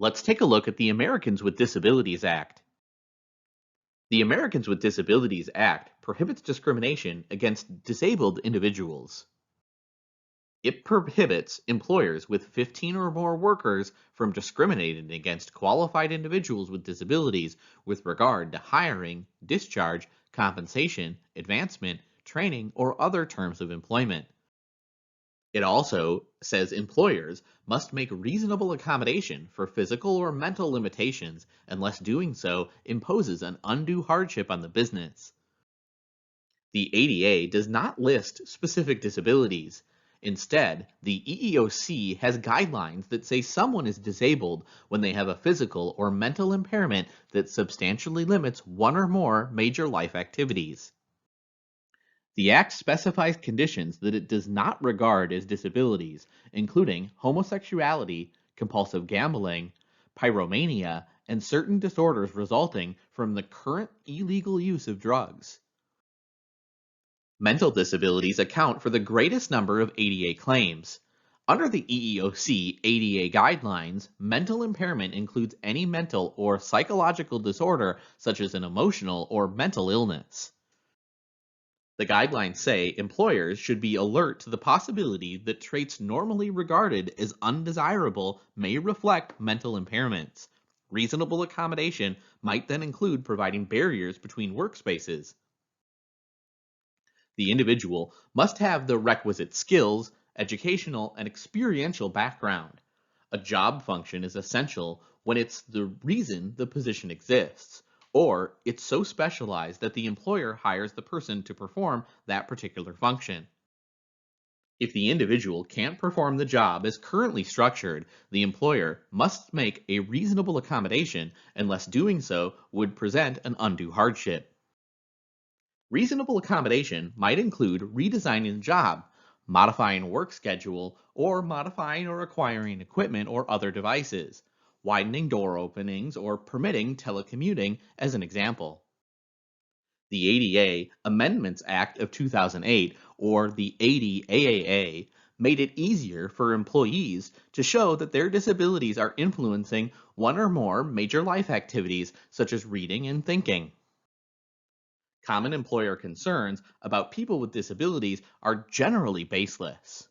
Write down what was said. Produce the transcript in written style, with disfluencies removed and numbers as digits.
Let's take a look at the Americans with Disabilities Act. The Americans with Disabilities Act prohibits discrimination against disabled individuals. It prohibits employers with 15 or more workers from discriminating against qualified individuals with disabilities with regard to hiring, discharge, compensation, advancement, training, or other terms of employment. It also says employers must make reasonable accommodation for physical or mental limitations unless doing so imposes an undue hardship on the business. The ADA does not list specific disabilities. Instead, the EEOC has guidelines that say someone is disabled when they have a physical or mental impairment that substantially limits one or more major life activities. The Act specifies conditions that it does not regard as disabilities, including homosexuality, compulsive gambling, pyromania, and certain disorders resulting from the current illegal use of drugs. Mental disabilities account for the greatest number of ADA claims. Under the EEOC ADA guidelines, mental impairment includes any mental or psychological disorder such as an emotional or mental illness. The guidelines say employers should be alert to the possibility that traits normally regarded as undesirable may reflect mental impairments. Reasonable accommodation might then include providing barriers between workspaces. The individual must have the requisite skills, educational, and experiential background. A job function is essential when it's the reason the position exists, or it's so specialized that the employer hires the person to perform that particular function. If the individual can't perform the job as currently structured, the employer must make a reasonable accommodation unless doing so would present an undue hardship. Reasonable accommodation might include redesigning the job, modifying a work schedule, or modifying or acquiring equipment or other devices, widening door openings, or permitting telecommuting as an example. The ADA Amendments Act of 2008, or the ADA, made it easier for employees to show that their disabilities are influencing one or more major life activities such as reading and thinking. Common employer concerns about people with disabilities are generally baseless.